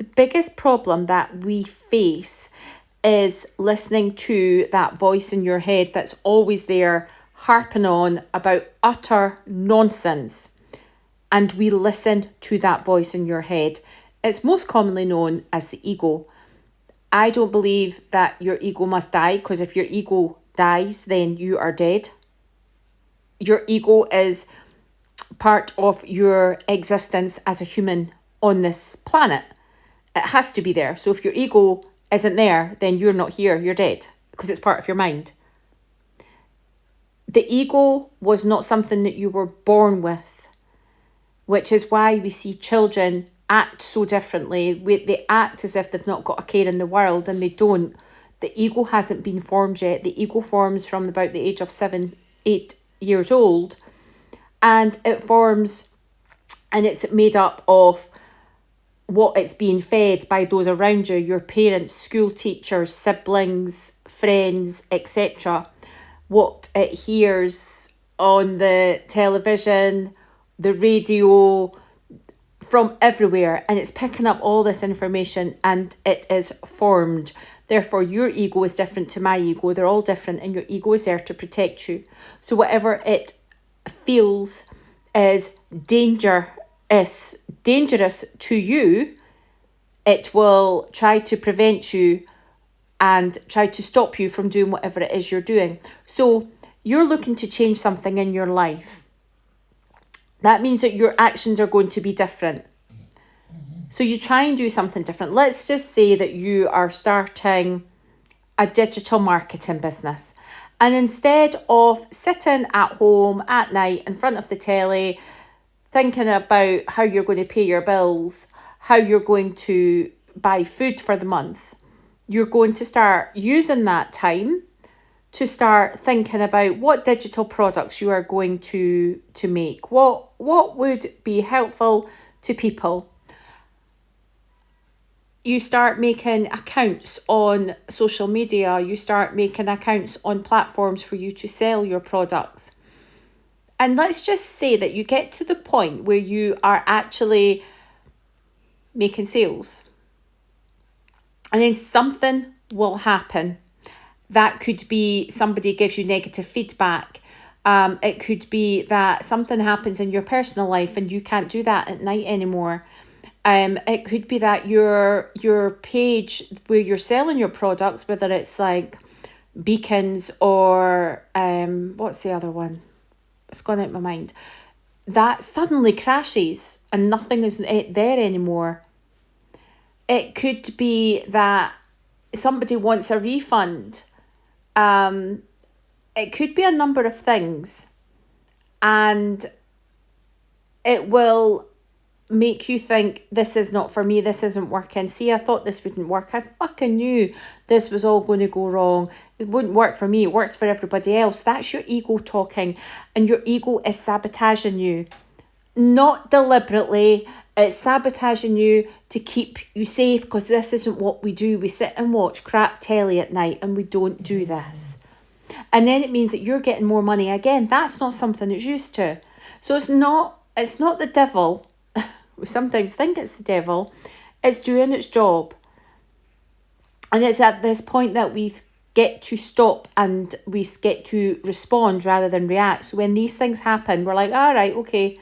The biggest problem that we face is listening to that voice in your head that's always there, harping on about utter nonsense. And we listen to that voice in your head. It's most commonly known as the ego. I don't believe that your ego must die, because if your ego dies, then you are dead. Your ego is part of your existence as a human on this planet. It has to be there. So if your ego isn't there, then you're not here, you're dead, because it's part of your mind. The ego was not something that you were born with, which is why we see children act so differently. They act as if they've not got a care in the world, and they don't. The ego hasn't been formed yet. The ego forms from about the age of 7, 8 years old, and it forms, and it's made up of what it's being fed by those around you, your parents, school teachers, siblings, friends, etc. What it hears on the television, the radio, from everywhere, and it's picking up all this information and it is formed. Therefore, your ego is different to my ego. They're all different, and your ego is there to protect you. So whatever it feels is dangerous to you, it will try to prevent you and try to stop you from doing whatever it is you're doing. So you're looking to change something in your life. That means that your actions are going to be different. So you try and do something different. Let's just say that you are starting a digital marketing business. And instead of sitting at home at night in front of the telly, thinking about how you're going to pay your bills, how you're going to buy food for the month, you're going to start using that time to start thinking about what digital products you are going to make. What would be helpful to people? You start making accounts on social media. You start making accounts on platforms for you to sell your products. And let's just say that you get to the point where you are actually making sales. And then something will happen. That could be somebody gives you negative feedback. It could be that something happens in your personal life and you can't do that at night anymore. It could be that your page where you're selling your products, whether it's like Beacons or what's the other one? It's gone out of my mind. That suddenly crashes and nothing is there anymore. It could be that somebody wants a refund. It could be a number of things, and it will make you think, this is not for me, this isn't working. See, I thought this wouldn't work. I fucking knew this was all going to go wrong. It wouldn't work for me, it works for everybody else. That's your ego talking, and your ego is sabotaging you. Not deliberately, it's sabotaging you to keep you safe, because this isn't what we do. We sit and watch crap telly at night, and we don't do this. And then it means that you're getting more money. Again, that's not something it's used to. So it's not the devil. We sometimes think it's the devil. It's doing its job. And it's at this point that we get to stop and we get to respond rather than react. So when these things happen, we're like, all right, okay,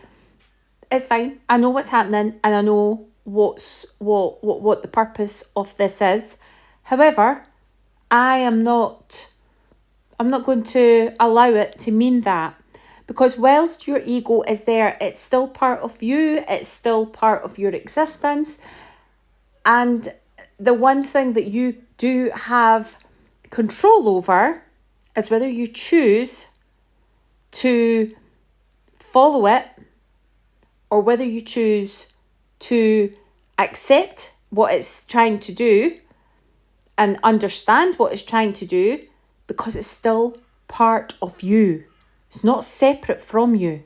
it's fine. I know what's happening, and I know what the purpose of this is. However, I'm not going to allow it to mean that. Because whilst your ego is there, it's still part of you, it's still part of your existence. And the one thing that you do have control over is whether you choose to follow it, or whether you choose to accept what it's trying to do and understand what it's trying to do, because it's still part of you. It's not separate from you.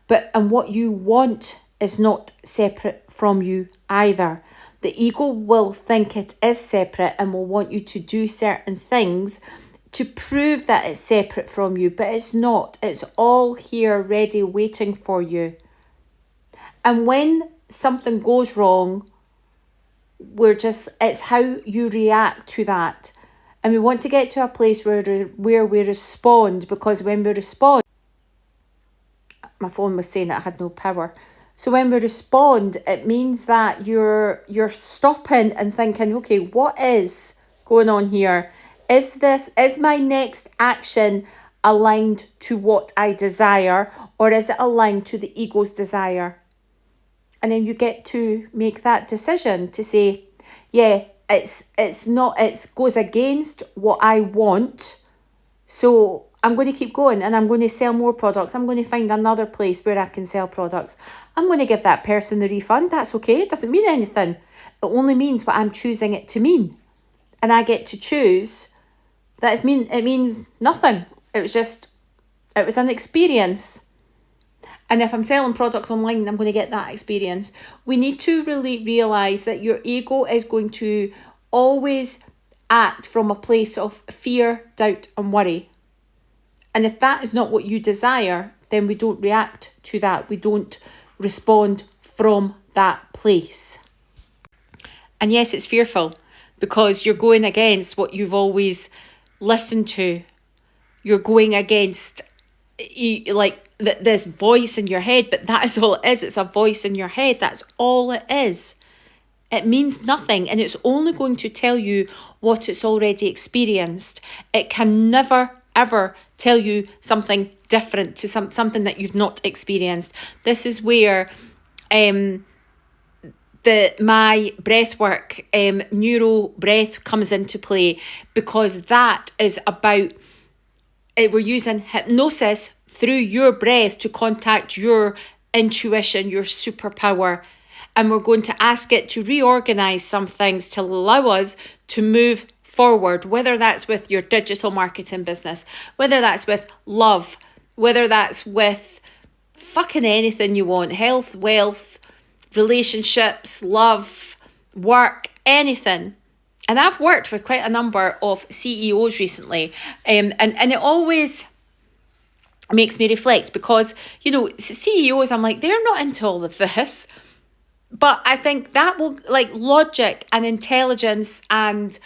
And what you want is not separate from you either. The ego will think it is separate and will want you to do certain things to prove that it's separate from you, but it's not. It's all here ready, waiting for you. And when something goes wrong, It's how you react to that. And we want to get to a place where we respond, because when we respond, my phone was saying that I had no power. So when we respond, it means that you're stopping and thinking, okay, what is going on here? Is my next action aligned to what I desire, or is it aligned to the ego's desire? And then you get to make that decision to say, yeah, it's not, it goes against what I want. So I'm going to keep going, and I'm going to sell more products. I'm going to find another place where I can sell products. I'm going to give that person the refund. That's okay. It doesn't mean anything. It only means what I'm choosing it to mean. And I get to choose. It means nothing. It was an experience. And if I'm selling products online, I'm going to get that experience. We need to really realise that your ego is going to always act from a place of fear, doubt, and worry. And if that is not what you desire, then we don't react to that. We don't respond from that place. And yes, it's fearful, because you're going against what you've always listened to. You're going against this voice in your head, but that is all it is. It's a voice in your head. That's all it is. It means nothing, and it's only going to tell you what it's already experienced. It can never, ever tell you something different, to something that you've not experienced. This is where my breath work, neuro breath comes into play, because that is about we're using hypnosis through your breath to contact your intuition, your superpower. And we're going to ask it to reorganize some things to allow us to move forward, whether that's with your digital marketing business, whether that's with love, whether that's with fucking anything you want, health, wealth, relationships, love, work, anything. And I've worked with quite a number of CEOs recently, and it always makes me reflect, because, CEOs, I'm like, they're not into all of this. But I think that will, logic and intelligence and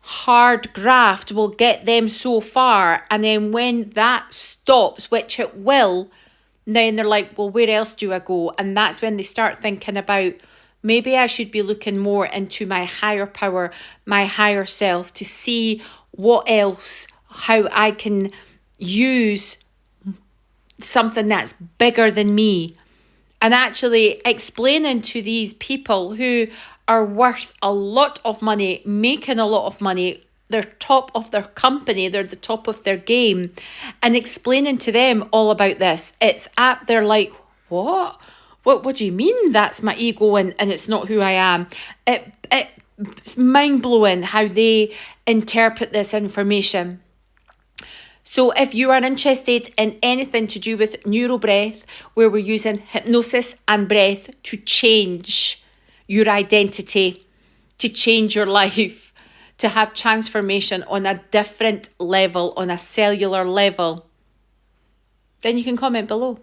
hard graft will get them so far. And then when that stops, which it will, then they're like, well, where else do I go? And that's when they start thinking about, maybe I should be looking more into my higher power, my higher self, to see what else, how I can use something that's bigger than me. And actually explaining to these people who are worth a lot of money, making a lot of money, they're top of their company, they're the top of their game, and explaining to them all about this. They're like, what? What do you mean that's my ego and it's not who I am? It's mind-blowing how they interpret this information. So if you are interested in anything to do with neurobreath, where we're using hypnosis and breath to change your identity, to change your life, to have transformation on a different level, on a cellular level, then you can comment below.